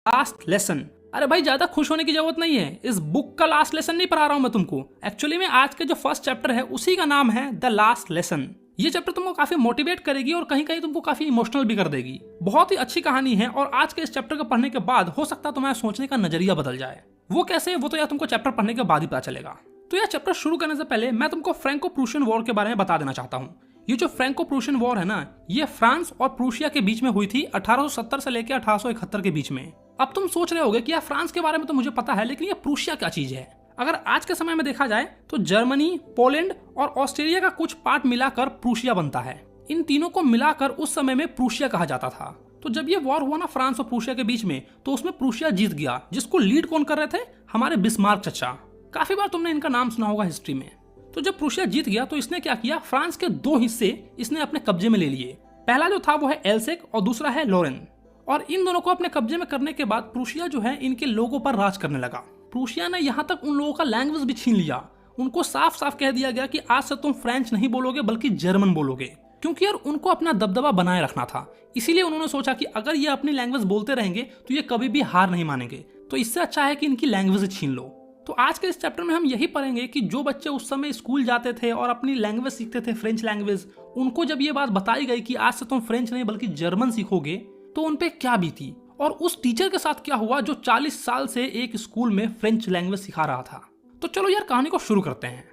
Last lesson. अरे भाई ज्यादा खुश होने की जरूरत नहीं है, इस बुक का लास्ट लेसन नहीं पढ़ा रहा हूं मैं तुमको। एक्चुअली में आज के जो फर्स्ट चैप्टर है उसी का नाम है द लास्ट लेसन। ये चैप्टर तुमको काफी मोटिवेट करेगी और कहीं कहीं तुमको काफी इमोशनल भी कर देगी। बहुत ही अच्छी कहानी है और आज के इस चैप्टर को पढ़ने के बाद हो सकता है तुम्हारा सोचने का नजरिया बदल जाए। वो कैसे, वो तो यार तुमको चैप्टर पढ़ने के बाद ही पता चलेगा। तो यह चैप्टर शुरू करने से पहले मैं तुमको फ्रैंको प्रूशियन वॉर के बारे में बता देना चाहता हूँ। ये जो फ्रैंको प्रूशियन वॉर है ना, ये फ्रांस और प्रूशिया के बीच में हुई थी 1870 से लेकर 1871 के बीच में। अब तुम सोच रहे होगे कि यार फ्रांस के बारे में तो मुझे पता है, लेकिन ये प्रूशिया क्या चीज है। अगर आज के समय में देखा जाए तो जर्मनी, पोलैंड और ऑस्ट्रेलिया का कुछ पार्ट मिलाकर प्रूशिया बनता है। इन तीनों को मिलाकर उस समय में प्रूशिया कहा जाता था। तो जब ये वॉर हुआ ना फ्रांस और प्रूशिया के बीच में, तो उसमें प्रूशिया जीत गया, जिसको लीड कौन कर रहे थे, हमारे बिस्मार्क चचा। काफी बार तुमने इनका नाम सुना होगा हिस्ट्री में। तो जब प्रूशिया जीत गया तो इसने क्या किया, फ्रांस के दो हिस्से इसने अपने कब्जे में ले लिए। पहला जो था वो है एल्सेक और दूसरा है लोरेन। और इन दोनों को अपने कब्जे में करने के बाद प्रूशिया जो है इनके लोगों पर राज करने लगा। प्रूशिया ने यहाँ तक उन लोगों का लैंग्वेज भी छीन लिया। उनको साफ साफ कह दिया गया कि आज से तुम फ्रेंच नहीं बोलोगे बल्कि जर्मन बोलोगे, क्योंकि यार उनको अपना दबदबा बनाए रखना था। इसीलिए उन्होंने सोचा कि अगर ये अपनी लैंग्वेज बोलते रहेंगे तो ये कभी भी हार नहीं मानेंगे, तो इससे अच्छा है कि इनकी लैंग्वेज छीन लो। तो आज के इस चैप्टर में हम यही पढ़ेंगे कि जो बच्चे उस समय स्कूल जाते थे और अपनी लैंग्वेज सीखते थे, फ्रेंच लैंग्वेज, उनको जब ये बात बताई गई कि आज से तुम फ्रेंच नहीं बल्कि जर्मन सीखोगे, तो उनपे क्या बीती और उस टीचर के साथ क्या हुआ जो 40 साल से एक स्कूल में फ्रेंच लैंग्वेज सिखा रहा था। तो चलो यार कहानी को शुरू करते हैं।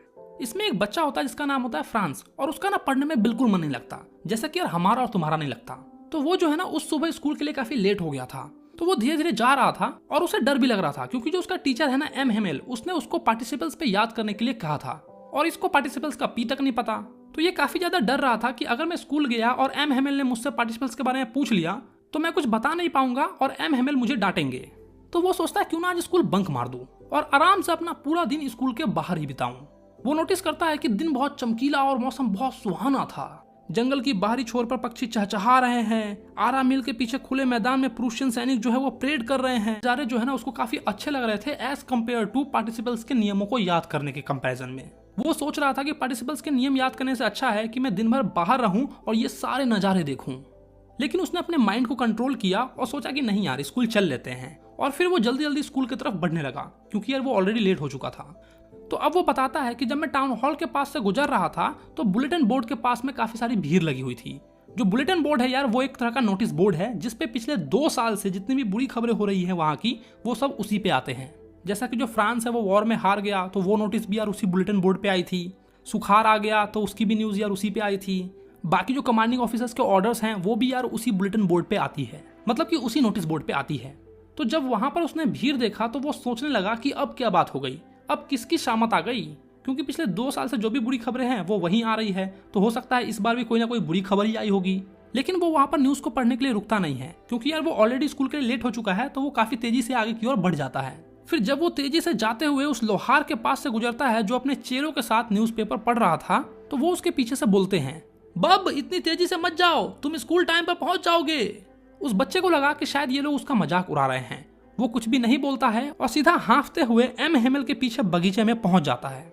इसमें एक बच्चा होता है जिसका नाम होता है फ्रांस, और उसका ना पढ़ने में बिल्कुल मन नहीं लगता, जैसा कि यार हमारा और तुम्हारा नहीं लगता। तो वो जो है ना उस सुबह स्कूल के लिए काफी लेट हो गया था। तो वो धीरे धीरे जा रहा था और उसे डर भी लग रहा था, क्योंकि जो उसका टीचर है ना एम हेमेल, उसने उसको पार्टिसिपल्स पे याद करने के लिए कहा था और इसको पार्टिसिपल्स का पी तक नहीं पता। तो ये काफी ज्यादा डर रहा था कि अगर मैं स्कूल गया और एम हेमेल ने मुझसे पार्टिसिपल्स के बारे में पूछ लिया तो मैं कुछ बता नहीं पाऊंगा और एम हेमेल मुझे डांटेंगे। तो वो सोचता है क्यों ना आज स्कूल बंक मार दूं और आराम से अपना पूरा दिन स्कूल के बाहर ही बिताऊं। वो नोटिस करता है कि दिन बहुत चमकीला और मौसम बहुत सुहाना था। जंगल की बाहरी छोर पर पक्षी चहचहा रहे हैं। आरा मिल के पीछे खुले मैदान में प्रूशियन सैनिक जो है वो परेड कर रहे हैं। नजारे जो है ना उसको काफी अच्छे लग रहे थे एज कम्पेयर टू पार्टिसिपल्स के नियमों को याद करने के कंपैरिजन में। वो सोच रहा था कि पार्टिसिपल्स के नियम याद करने से अच्छा है कि मैं दिन भर बाहर रहूं और ये सारे नजारे देखूं। लेकिन उसने अपने माइंड को कंट्रोल किया और सोचा कि नहीं यार स्कूल चल लेते हैं, और फिर वो जल्दी जल्दी स्कूल की तरफ बढ़ने लगा, क्योंकि यार वो ऑलरेडी लेट हो चुका था। तो अब वो बताता है कि जब मैं टाउन हॉल के पास से गुजर रहा था तो बुलेटिन बोर्ड के पास में काफी सारी भीड़ लगी हुई थी। जो बुलेटिन बोर्ड है यार वो एक तरह का नोटिस बोर्ड है, जिसपे पिछले 2 साल से जितनी भी बुरी खबरें हो रही है वहां की, वो सब उसी पे आते हैं। जैसा कि जो फ्रांस है वो वॉर में हार गया तो वो नोटिस भी यार उसी बुलेटिन बोर्ड पे आई थी। सुखार आ गया तो उसकी भी न्यूज यार उसी पे आई थी। बाकी जो कमांडिंग ऑफिसर्स के ऑर्डर्स हैं वो भी यार उसी बुलेटिन बोर्ड पे आती है, मतलब कि उसी नोटिस बोर्ड पे आती है। तो जब वहां पर उसने भीड़ देखा तो वो सोचने लगा कि अब क्या बात हो गई, अब किसकी शामत आ गई, क्योंकि पिछले 2 साल से जो भी बुरी खबरें हैं वो वहीं आ रही है, तो हो सकता है इस बार भी कोई ना कोई बुरी खबर ही आई होगी। लेकिन वो वहां पर न्यूज को पढ़ने के लिए रुकता नहीं है, क्योंकि यार वो ऑलरेडी स्कूल के लिए लेट हो चुका है, तो वो काफी तेजी से आगे की ओर बढ़ जाता है। फिर जब वो तेजी से जाते हुए उस लोहार के पास से गुजरता है जो अपने चेलों के साथ न्यूज़पेपर पढ़ रहा था, तो वो उसके पीछे से बोलते हैं, बब इतनी तेजी से मत जाओ, तुम स्कूल टाइम पर पहुंच जाओगे। उस बच्चे को लगा कि शायद ये लोग उसका मजाक उड़ा रहे हैं। वो कुछ भी नहीं बोलता है और सीधा हाँफते हुए एम हेमेल के पीछे बगीचे में पहुंच जाता है।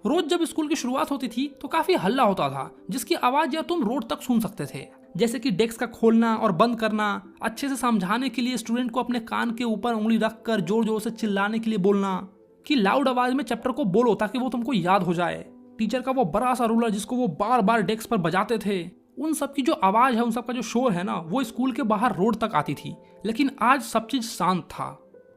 रोज जब स्कूल की शुरुआत होती थी तो काफी हल्ला होता था, जिसकी आवाज यार तुम रोड तक सुन सकते थे, जैसे कि डेस्क का खोलना और बंद करना, अच्छे से समझाने के लिए स्टूडेंट को अपने कान के ऊपर उंगली रखकर जोर जोर से चिल्लाने के लिए बोलना कि लाउड आवाज में चैप्टर को बोलो ताकि वो तुमको याद हो जाए। टीचर का वो बड़ा सा रूलर जिसको वो बार बार डेस्क पर बजाते थे, उन सब की जो आवाज है, उन सब का जो शोर है ना, वो स्कूल के बाहर रोड तक आती थी। लेकिन आज सब चीज शांत था।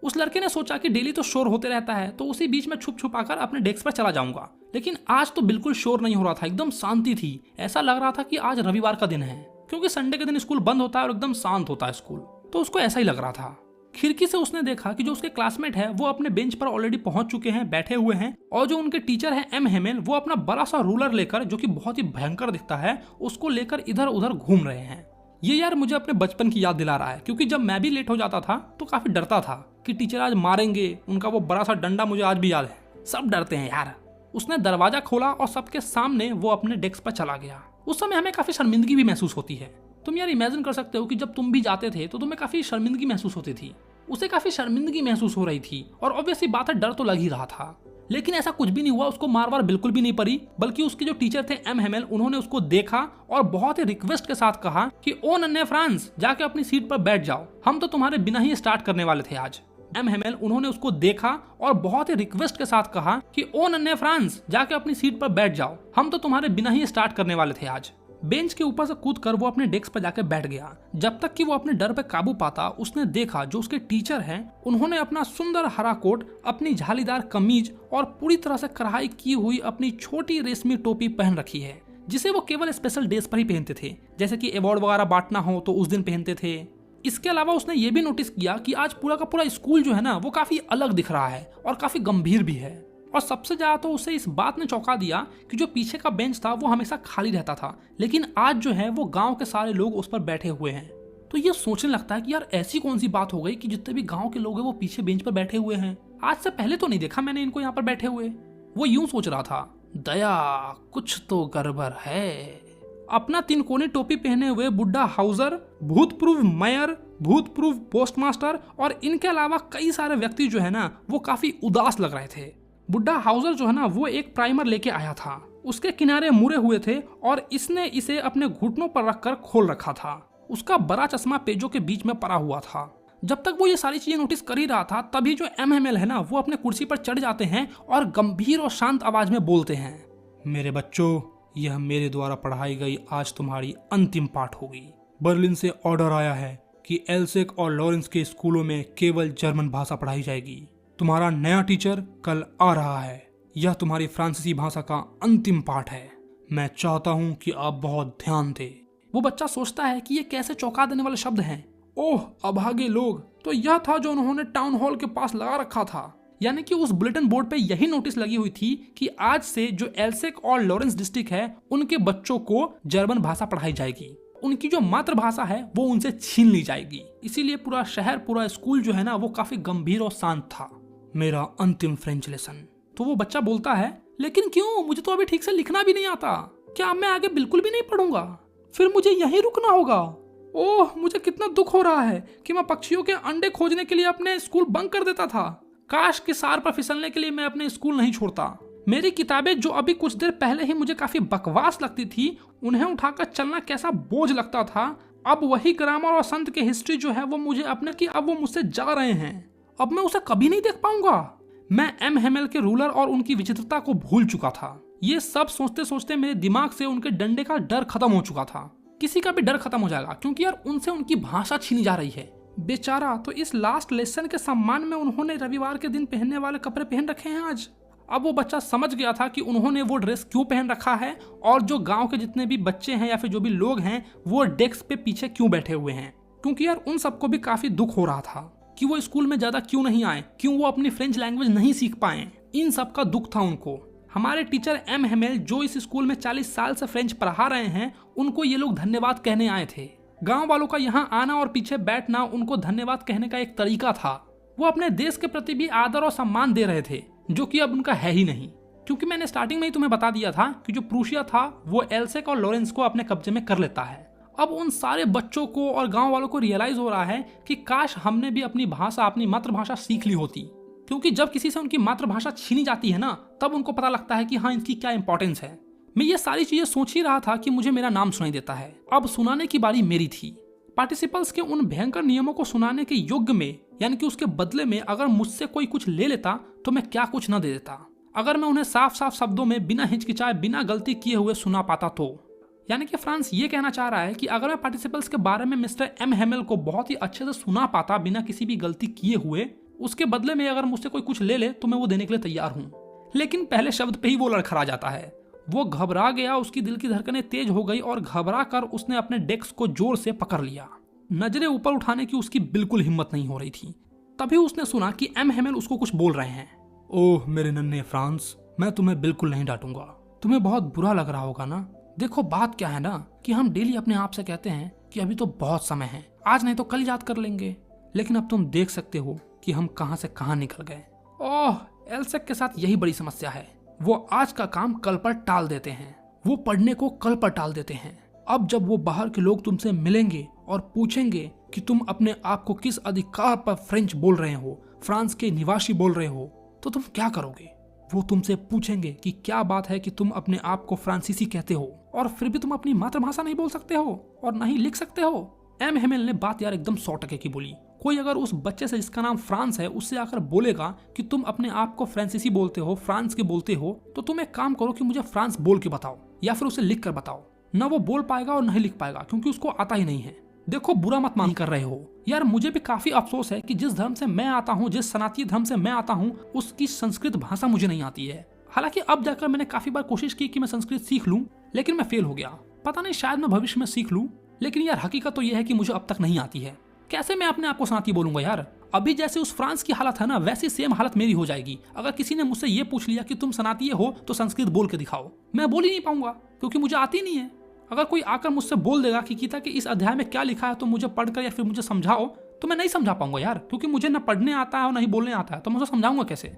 उस लड़के ने सोचा कि डेली तो शोर होते रहता है, तो उसी बीच में छुप छुप आकर अपने डेस्क पर चला जाऊंगा। लेकिन आज तो बिल्कुल शोर नहीं हो रहा था, एकदम शांति थी। ऐसा लग रहा था कि आज रविवार का दिन है, क्योंकि संडे के दिन स्कूल बंद होता है और एकदम शांत होता है स्कूल। तो उसको ऐसा ही लग रहा था। खिड़की से उसने देखा कि जो उसके क्लासमेट है वो अपने बेंच पर ऑलरेडी पहुंच चुके हैं, बैठे हुए हैं, और जो उनके टीचर है एम हेमेल, वो अपना बड़ा सा रूलर लेकर, जो कि बहुत ही भयंकर दिखता है, उसको लेकर इधर उधर घूम रहे हैं। ये यार मुझे अपने बचपन की याद दिला रहा है, क्योंकि जब मैं भी लेट हो जाता था तो काफी डरता था कि टीचर आज मारेंगे। उनका वो बड़ा सा डंडा मुझे आज भी याद है। सब डरते हैं यार। उसने दरवाजा खोला और सबके सामने वो अपने डेस्क पर चला गया। उस समय हमें काफी शर्मिंदगी भी महसूस होती है। तुम यार इमेजिन कर सकते हो कि जब तुम भी जाते थे तो तुम्हें काफी शर्मिंदगी महसूस होती थी। उसे काफी शर्मिंदगी महसूस हो रही थी और ऑब्वियसली बात है, डर तो लग ही रहा था। लेकिन ऐसा कुछ भी नहीं हुआ, उसको मार वार बिल्कुल भी नहीं पड़ी, बल्कि उसके जो टीचर थे एम हेमेल, उन्होंने उसको देखा और बहुत ही रिक्वेस्ट के साथ कहा कि ओ नन्हे फ्रांस, जाके अपनी सीट पर बैठ जाओ, हम तो तुम्हारे बिना ही स्टार्ट करने वाले थे आज। एम हेमेल, उन्होंने उसको देखा और बहुत ही रिक्वेस्ट के साथ कहा कि ओ नन्हे फ्रांस, जाके अपनी सीट पर बैठ जाओ, हम तो तुम्हारे बिना ही स्टार्ट करने वाले थे आज। बेंच के ऊपर से कूदकर वो अपने डेस्क पर जाके बैठ गया। जब तक कि वो अपने डर पे काबू पाता, उसने देखा जो उसके टीचर हैं, उन्होंने अपना सुंदर हरा कोट, अपनी झालीदार कमीज और पूरी तरह से कढ़ाई की हुई अपनी छोटी रेशमी टोपी पहन रखी है, जिसे वो केवल स्पेशल डेज पर ही पहनते थे, जैसे कि अवार्ड वगैरह बांटना हो तो उस दिन पहनते थे। इसके अलावा उसने ये भी नोटिस किया कि आज पूरा का पूरा स्कूल जो है ना, वो काफी अलग दिख रहा है और काफी गंभीर भी है। और सबसे ज्यादा तो उसे इस बात ने चौंका दिया कि जो पीछे का बेंच था वो हमेशा खाली रहता था, लेकिन आज जो है वो गांव के सारे लोग उस पर बैठे हुए हैं। तो ये सोचने लगता है कि यार ऐसी कौन सी बात हो गई कि जितने भी गांव के लोग हैं वो पीछे बेंच पर बैठे हुए हैं, आज से पहले तो नहीं देखा मैंने इनको यहाँ पर बैठे हुए। वो यूं सोच रहा था, दया कुछ तो गड़बड़ है। अपना तिनकोनी टोपी पहने हुए बुड्ढा हाउजर, भूतपूर्व मेयर, भूतपूर्व पोस्टमास्टर और इनके अलावा कई सारे व्यक्ति जो है ना, वो काफी उदास लग रहे थे। बुड्ढा हाउजर जो है ना, वो एक प्राइमर लेके आया था, उसके किनारे मुड़े हुए थे और इसने इसे अपने घुटनों पर रखकर खोल रखा था। उसका बड़ा चश्मा पेजों के बीच में पड़ा हुआ था। जब तक वो ये सारी चीजें नोटिस कर ही रहा था, तभी जो एम हेमेल है ना, वो अपने कुर्सी पर चढ़ जाते हैं और गंभीर और शांत आवाज में बोलते हैं, मेरे बच्चों, यह मेरे द्वारा पढ़ाई गई आज तुम्हारी अंतिम पाठ होगी। बर्लिन से ऑर्डर आया है कि एल्सेक और लॉरेंस के स्कूलों में केवल जर्मन भाषा पढ़ाई जाएगी। तुम्हारा नया टीचर कल आ रहा है। यह तुम्हारी फ्रांसीसी भाषा का अंतिम पाठ है। मैं चाहता हूँ कि आप बहुत ध्यान दें। वो बच्चा सोचता है कि ये कैसे चौंका देने वाले शब्द हैं। ओह अभागे लोग, तो यह था जो उन्होंने टाउन हॉल के पास लगा रखा था। यानी कि उस बुलेटिन बोर्ड पे यही नोटिस लगी हुई थी कि आज से जो एल्सेक और लॉरेंस डिस्ट्रिक्ट है, उनके बच्चों को जर्मन भाषा पढ़ाई जाएगी। उनकी जो मातृभाषा है वो उनसे छीन ली जाएगी। इसीलिए पूरा शहर, पूरा स्कूल जो है ना, वो काफी गंभीर और शांत था। मेरा अंतिम फ्रेंच लेसन। तो वो बच्चा बोलता है, लेकिन क्यों, मुझे तो अभी ठीक से लिखना भी नहीं आता। क्या मैं आगे बिल्कुल भी नहीं पढ़ूंगा? फिर मुझे यहीं रुकना होगा। ओह मुझे कितना दुख हो रहा है कि मैं पक्षियों के अंडे खोजने के लिए अपने स्कूल बंक कर देता था। काश कि सार पर फिसलने के लिए मैं अपने स्कूल नहीं छोड़ता। मेरी किताबें जो अभी कुछ देर पहले ही मुझे काफी बकवास लगती थी, उन्हें उठाकर चलना कैसा बोझ लगता था। अब वही ग्रामर और संत के हिस्ट्री जो है वो मुझे अपने की, अब वो मुझसे जा रहे हैं। अब मैं उसे कभी नहीं देख पाऊंगा। मैं एम हेमेल के रूलर और उनकी विचित्रता को भूल चुका था। ये सब सोचते सोचते मेरे दिमाग से उनके डंडे का डर खत्म हो चुका था। किसी का भी डर खत्म हो जाएगा, क्योंकि यार उनसे उनकी भाषा छीनी जा रही है। बेचारा, तो इस लास्ट लेसन के सम्मान में उन्होंने रविवार के दिन पहनने वाले कपड़े पहन रखे हैं आज। अब वो बच्चा समझ गया था कि उन्होंने वो ड्रेस क्यों पहन रखा है और जो गांव के जितने भी बच्चे हैं या फिर जो भी लोग हैं वो डेस्क पे पीछे क्यों बैठे हुए हैं। क्योंकि यार उन सबको भी काफी दुख हो रहा था कि वो स्कूल में ज्यादा क्यों नहीं आए, क्यों वो अपनी फ्रेंच लैंग्वेज नहीं सीख पाए। इन सब का दुख था उनको। हमारे टीचर एम हेमेल जो इस स्कूल में 40 साल से फ्रेंच पढ़ा रहे हैं, उनको ये लोग धन्यवाद कहने आए थे। गांव वालों का यहाँ आना और पीछे बैठना उनको धन्यवाद कहने का एक तरीका था। वो अपने देश के प्रति भी आदर और सम्मान दे रहे थे, जो कि अब उनका है ही नहीं। क्योंकि मैंने स्टार्टिंग में ही तुम्हें बता दिया था कि जो प्रूशिया था वो एल्सेक और लॉरेंस को अपने कब्जे में कर लेता है। अब उन सारे बच्चों को और गांव वालों को रियलाइज हो रहा है कि काश हमने भी अपनी भाषा, अपनी मातृभाषा सीख ली होती। क्योंकि जब किसी से उनकी मातृभाषा छीनी जाती है ना, तब उनको पता लगता है कि हाँ, इसकी क्या इंपॉर्टेंस है। मैं ये सारी चीजें सोच ही रहा था कि मुझे मेरा नाम सुनाई देता है। अब सुनाने की बारी मेरी थी। पार्टिसिपल्स के उन भयंकर नियमों को सुनाने के युग में, यानी कि उसके बदले में अगर मुझसे कोई कुछ ले लेता तो मैं क्या कुछ न दे देता। अगर मैं उन्हें साफ साफ शब्दों में बिना हिचकिचाए, बिना गलती किए हुए सुना पाता तो। यानी कि फ्रांस ये कहना चाह रहा है कि अगर मैं पार्टिसिपल्स के बारे में मिस्टर एम हेमेल को बहुत ही अच्छे से सुना पाता बिना किसी भी गलती किए हुए, उसके बदले में अगर मुझसे कोई कुछ ले ले तो मैं वो देने के लिए तैयार हूँ। लेकिन पहले शब्द पे ही वो लड़खड़ा जाता है। वो घबरा गया, उसकी दिल की धड़कनें तेज हो गई और घबरा कर उसने अपने डेस्क को जोर से पकड़ लिया। नजरें ऊपर उठाने की उसकी बिल्कुल हिम्मत नहीं हो रही थी। तभी उसने सुना कि एम हेमेल उसको कुछ बोल रहे हैं। ओह मेरे नन्हे फ्रांस, मैं तुम्हें बिल्कुल नहीं डांटूंगा। तुम्हें बहुत बुरा लग रहा होगा ना। देखो बात क्या है ना कि हम डेली अपने आप से कहते हैं कि अभी तो बहुत समय है, आज नहीं तो कल याद कर लेंगे। लेकिन अब तुम देख सकते हो कि हम कहां से कहां निकल गए। ओह एल्सेक के साथ यही बड़ी समस्या है। वो आज का काम कल पर टाल देते हैं, वो पढ़ने को कल पर टाल देते हैं। अब जब वो बाहर के लोग तुमसे मिलेंगे और पूछेंगे कि तुम अपने आप को किस अधिकार पर फ्रेंच बोल रहे हो, फ्रांस के निवासी बोल रहे हो, तो तुम क्या करोगे? वो तुमसे पूछेंगे कि क्या बात है कि तुम अपने आप को फ्रांसीसी कहते हो और फिर भी तुम अपनी मातृभाषा नहीं बोल सकते हो और नहीं लिख सकते हो। एम हेमेल ने बात यार एकदम 100% की बोली। कोई अगर उस बच्चे से जिसका नाम फ्रांस है उससे आकर बोलेगा कि तुम अपने आप को फ्रांसीसी बोलते हो, फ्रांस के बोलते हो, तो तुम एक काम करो कि मुझे फ्रांस बोल के बताओ या फिर उसे लिख कर बताओ। न वो बोल पाएगा और नहीं लिख पाएगा क्योंकि उसको आता ही नहीं है। देखो बुरा मत मान कर रहे हो यार, मुझे भी काफी अफसोस है कि जिस धर्म से मैं आता हूँ, जिस सनातनी धर्म से मैं आता हूँ, उसकी संस्कृत भाषा मुझे नहीं आती है। हालांकि अब जाकर मैंने काफी बार कोशिश की कि मैं संस्कृत सीख लूं, लेकिन मैं फेल हो गया। पता नहीं शायद मैं भविष्य में सीख लूं, लेकिन यार हकीकत तो यह है कि मुझे अब तक नहीं आती है। कैसे मैं अपने आप को सनातनी बोलूंगा यार? अभी जैसे उस फ्रांस की हालत है ना, वैसी सेम हालत मेरी हो जाएगी। अगर किसी ने मुझसे ये पूछ लिया कि तुम सनातनी हो तो संस्कृत बोल के दिखाओ, मैं बोल ही नहीं पाऊंगा क्योंकि मुझे आती नहीं है। अगर कोई आकर मुझसे बोल देगा कि गीता के इस अध्याय में क्या लिखा है तो मुझे पढ़कर या फिर मुझे समझाओ, तो मैं नहीं समझा पाऊंगा यार, क्योंकि मुझे ना पढ़ने आता है और ना ही बोलने आता है, तो मुझे समझाऊंगा कैसे?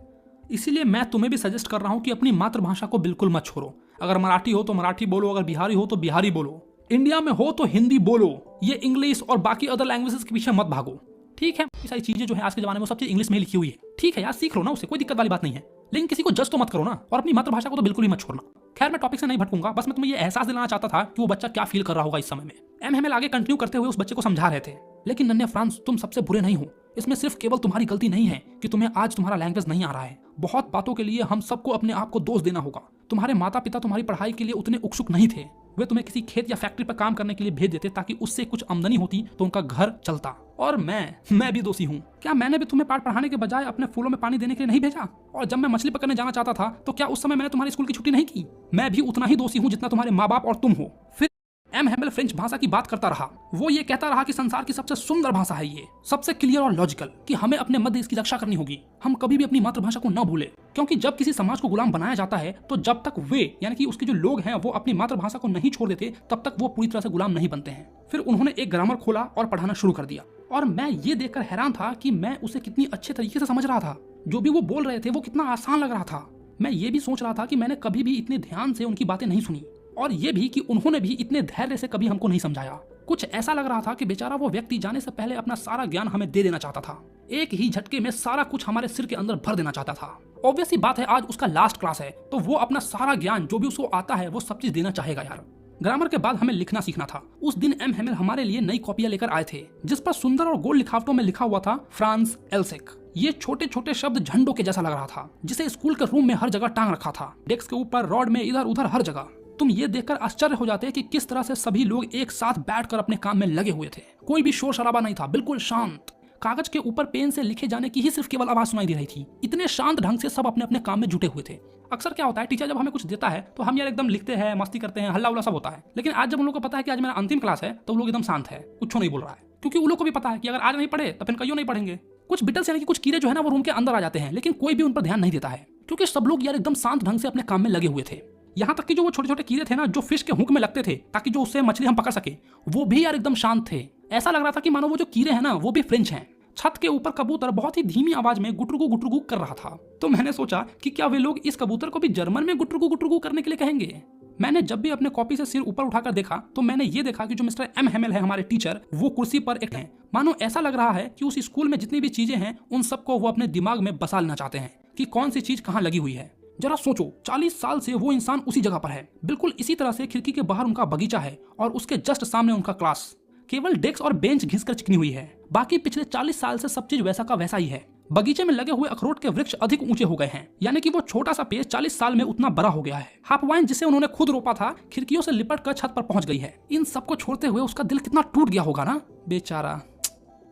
इसीलिए मैं तुम्हें भी सजेस्ट कर रहा हूँ कि अपनी मातृभाषा को बिल्कुल मत छोड़ो। अगर मराठी हो तो मराठी बोलो, अगर बिहारी हो तो बिहारी बोलो, इंडिया में हो तो हिंदी बोलो। ये इंग्लिश और बाकी अदर लैंग्वेजेस के पीछे मत भागो, ठीक है? ये सारी चीजें जो है आज के जमाने में सब चीज इंग्लिश में लिखी हुई है, ठीक है यार, सीख लो ना, उससे कोई दिक्कत वाली बात नहीं है, लेकिन किसी को जज तो मत करो ना, और अपनी मातृभाषा को तो बिल्कुल ही मत छोड़ना। खैर मैं टॉपिक से नहीं भटकूंगा, बस मैं तुम्हें ये एहसास दिलाना चाहता था कि वो बच्चा क्या फील कर रहा होगा इस समय में। एम हेमेल आगे कंटिन्यू करते हुए उस बच्चे को समझा रहे थे, लेकिन नन्हे फ्रांस, तुम सबसे बुरे नहीं हो। इसमें सिर्फ केवल तुम्हारी गलती नहीं है कि तुम्हें आज तुम्हारा लैंग्वेज नहीं आ रहा है। बहुत बातों के लिए हम सबको अपने आप को दोष देना होगा। तुम्हारे माता पिता तुम्हारी पढ़ाई के लिए उतने उत्सुक नहीं थे। वे तुम्हें किसी खेत या फैक्ट्री पर काम करने के लिए भेज देते ताकि उससे कुछ आमदनी होती तो उनका घर चलता। और मैं भी दोषी हूँ। क्या मैंने भी तुम्हें पाठ पढ़ाने के बजाय अपने फूलों में पानी देने के लिए नहीं भेजा? और जब मैं मछली पकड़ने जाना चाहता था तो क्या उस समय मैंने तुम्हारी स्कूल की छुट्टी नहीं की? मैं भी उतना ही दोषी हूँ जितना तुम्हारे माँ बाप और तुम हो। फिर एम हेमेल फ्रेंच भाषा की बात करता रहा। वो ये कहता रहा कि संसार की सबसे सुंदर भाषा है ये, सबसे क्लियर और लॉजिकल, कि हमें अपने मध्य इसकी रक्षा करनी होगी। हम कभी भी अपनी मातृभाषा को न भूलें, क्योंकि जब किसी समाज को गुलाम बनाया जाता है तो जब तक वे यानी कि उसके जो लोग हैं वो अपनी मातृभाषा को नहीं छोड़ देते तब तक वो पूरी तरह से गुलाम नहीं बनते हैं। फिर उन्होंने एक ग्रामर खोला और पढ़ाना शुरू कर दिया, और मैं ये देखकर हैरान था कि मैं उसे कितनी अच्छे तरीके से समझ रहा था। जो भी वो बोल रहे थे वो कितना आसान लग रहा था। मैं ये भी सोच रहा था कि मैंने कभी भी इतने ध्यान से उनकी बातें नहीं सुनी, और ये भी कि उन्होंने भी इतने धैर्य से कभी हमको नहीं समझाया। कुछ ऐसा लग रहा था कि बेचारा वो व्यक्ति जाने से पहले अपना सारा ज्ञान हमें दे देना चाहता था, एक ही झटके में सारा कुछ हमारे सिर के अंदर भर देना चाहता था। ऑब्वियसली बात है आज उसका लास्ट क्लास है, तो वो अपना सारा ज्ञान जो भी उसको आता है वो सब चीज देना चाहेगा यार। ग्रामर के बाद हमें लिखना सीखना था। उस दिन एम हेमेल हमारे लिए नई कॉपियां लेकर आए थे जिस पर सुंदर और गोल लिखावटों में लिखा हुआ था फ्रांस एल्सेक। ये छोटे छोटे शब्द झंडों के जैसा लग रहा था, जिसे स्कूल के रूम में हर जगह टांग रखा था, डेस्क के ऊपर, रॉड में, इधर उधर हर जगह। तुम ये देखकर आश्चर्य हो जाते कि किस तरह से सभी लोग एक साथ बैठकर अपने काम में लगे हुए थे। कोई भी शोर शराबा नहीं था, बिल्कुल शांत। कागज के ऊपर पेन से लिखे जाने की ही सिर्फ केवल आवाज सुनाई दे रही थी। इतने शांत ढंग से सब अपने अपने काम में जुटे हुए थे। अक्सर क्या होता है, टीचर जब हमें कुछ देता है तो हम यार एकदम लिखते हैं, मस्ती करते हैं, हल्ला उल्ला सब होता है। लेकिन आज जब उन लोगों को पता है कि आज मेरा अंतिम क्लास है तो वो लोग एकदम शांत है, कुछ नहीं बोल रहा है, क्योंकि उन लोग को भी पता है कि अगर आज नहीं पढ़े तो फिर कहीं नहीं पढ़ेंगे। कुछ बिटल्स यानी कि कुछ कीड़े जो है ना वो रूम के अंदर आ जाते हैं, लेकिन कोई भी उन पर ध्यान नहीं देता है, क्योंकि सब लोग यार एकदम शांत ढंग से अपने काम में लगे हुए थे। यहाँ तक कि जो वो छोटे छोटे कीड़े थे ना, जो फिश के हुक में लगते थे ताकि जो उससे मछली हम पकड़ सके, वो भी यार एकदम शांत थे। ऐसा लग रहा था कि मानो वो जो कीड़े हैं ना वो भी फ्रेंच हैं। छत के ऊपर कबूतर बहुत ही धीमी आवाज में गुटरुगु कर रहा था। तो मैंने सोचा कि क्या वे लोग इस कबूतर को भी जर्मन में गुटरुगु करने के लिए कहेंगे। मैंने जब भी अपने कॉपी से सिर ऊपर उठाकर देखा तो मैंने ये देखा कि जो मिस्टर एम हेमेल है हमारे टीचर, वो कुर्सी पर एक हैं। मानो ऐसा लग रहा है कि उस स्कूल में जितनी भी चीजें हैं उन सबको वो अपने दिमाग में बसा लेना चाहते हैं कि कौन सी चीज कहाँ लगी हुई है। जरा सोचो, 40 साल से वो इंसान उसी जगह पर है। बिल्कुल इसी तरह से खिड़की के बाहर उनका बगीचा है और उसके जस्ट सामने उनका क्लास। केवल डेस्क और बेंच घिसकर चिकनी हुई है, बाकी पिछले 40 साल से सब चीज वैसा का वैसा ही है। बगीचे में लगे हुए अखरोट के वृक्ष अधिक ऊंचे हो गए हैं, यानी कि वो छोटा सा पेड़ 40 साल में उतना बड़ा हो गया है। हाफ वाइन जिसे उन्होंने खुद रोपा था खिड़कियों से लिपट कर छत पर पहुंच गई है। इन सबको छोड़ते हुए उसका दिल कितना टूट गया होगा ना, बेचारा।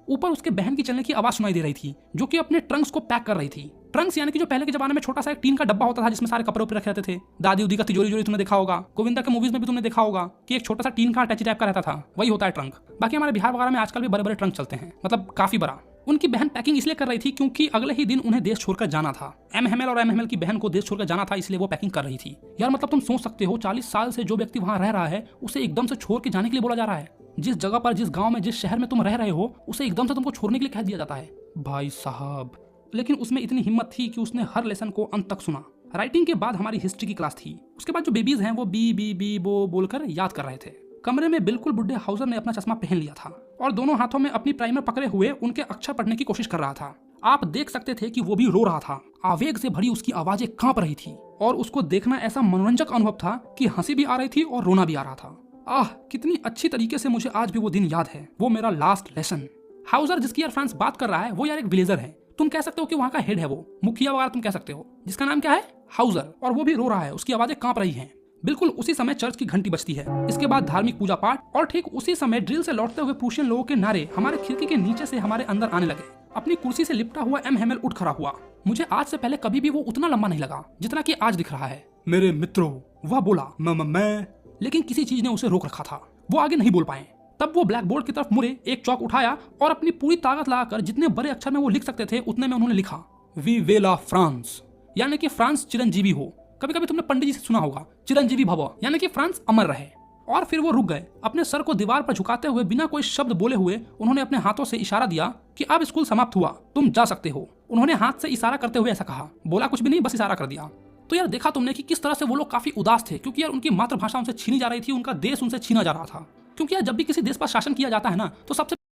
ऊपर उसके बहन की चलने की आवाज सुनाई दे रही थी, जो कि अपने ट्रंक्स को पैक कर रही थी। ट्रंक्स यानी कि जो पहले के जमाने में छोटा सा एक टीन का डब्बा होता था जिसमें सारे कपड़े रखे रहते थे। दादी उदी का तिजोरी तुमने देखा होगा, गोविंदा के मूवीज में भी तुमने देखा होगा कि एक छोटा सा टीन का अटैची टाइप का रहता था, वही होता है ट्रंक। बाकी हमारे बिहार वगैरह में आजकल भी बड़े बड़े ट्रंक चलते हैं, मतलब काफी बड़ा। उनकी बहन पैकिंग इसलिए कर रही थी क्योंकि अगले ही दिन उन्हें देश छोड़कर जाना था। एम हेमेल और एम हेमेल की बहन को देश छोड़कर जाना था, इसलिए वो पैकिंग कर रही थी। यार मतलब तुम सोच सकते हो, 40 साल से जो व्यक्ति वहां रह रहा है उसे एकदम से छोड़ के जाने के लिए बोला जा रहा है। जिस जगह पर, जिस गांव में, जिस शहर में तुम रह रहे हो, उसे एकदम से तुमको छोड़ने के लिए कह दिया जाता है। भाई साहब, लेकिन उसमें इतनी हिम्मत थी कि उसने हर लेसन को अंत तक सुना। राइटिंग के बाद हमारी हिस्ट्री की क्लास थी। उसके बाद जो बेबीज हैं वो बी बी बी बो बोलकर याद कर रहे थे। कमरे में बिल्कुल बुढ़े हाउजर ने अपना चश्मा पहन लिया था और दोनों हाथों में अपनी प्राइमर पकड़े हुए उनके अक्षर पढ़ने की कोशिश कर रहा था। आप देख सकते थे कि वो भी रो रहा था। आवेग से भरी उसकी आवाजें कांप रही थी और उसको देखना ऐसा मनोरंजक अनुभव था कि हंसी भी आ रही थी और रोना भी आ रहा था। आह, कितनी अच्छी तरीके से मुझे आज भी वो दिन याद है। वो मेरा लास्ट लेसन। हाउजर जिसकी यार फ्रांस बात कर रहा है वो यार एक विलेजर है। तुम कह सकते हो कि वहाँ का हेड है, वो मुखिया वगैरह तुम कह सकते हो, जिसका नाम क्या है, हाउजर। और वो भी रो रहा है, उसकी आवाजें कांप रही हैं। बिल्कुल उसी समय चर्च की घंटी बजती है। इसके बाद धार्मिक पूजा पाठ और ठीक उसी समय ड्रिल से लौटते हुए प्रूशियन लोगों के नारे हमारे खिड़की के नीचे से हमारे अंदर आने लगे। अपनी कुर्सी से लिपटा हुआ एम हेमेल उठ खड़ा हुआ। मुझे आज से पहले कभी भी वो उतना लंबा नहीं लगा जितना कि आज दिख रहा है। मेरे मित्रों, वह बोला, मैं लेकिन किसी चीज ने उसे रोक रखा था। वो आगे नहीं बोल पाए। तब वो ब्लैक बोर्ड की तरफ मुड़े, एक चौक उठाया और अपनी पूरी ताकत लगाकर जितने बड़े अक्षर में वो लिख सकते थे उतने में उन्होंने लिखा, वी वेला फ्रांस, यानी कि फ्रांस चिरंजीवी हो। कभी कभी तुमने पंडित जी से सुना होगा, चिरंजीवी भव, यानी कि फ्रांस अमर रहे। और फिर वो रुक गए। अपने सर को दीवार पर झुकाते हुए बिना कोई शब्द बोले हुए उन्होंने अपने हाथों से इशारा दिया कि अब स्कूल समाप्त हुआ, तुम जा सकते हो। उन्होंने हाथ से इशारा करते हुए ऐसा कहा, बोला कुछ भी नहीं, बस इशारा कर दिया। तो यार देखा तुमने कि किस तरह से वो लोग काफी उदास थे, क्योंकि यार उनकी मातृभाषा उनसे छीनी जा रही थी, उनका देश उनसे छीना जा रहा था। क्योंकि यार जब भी किसी देश पर शासन किया जाता है ना, तो सबसे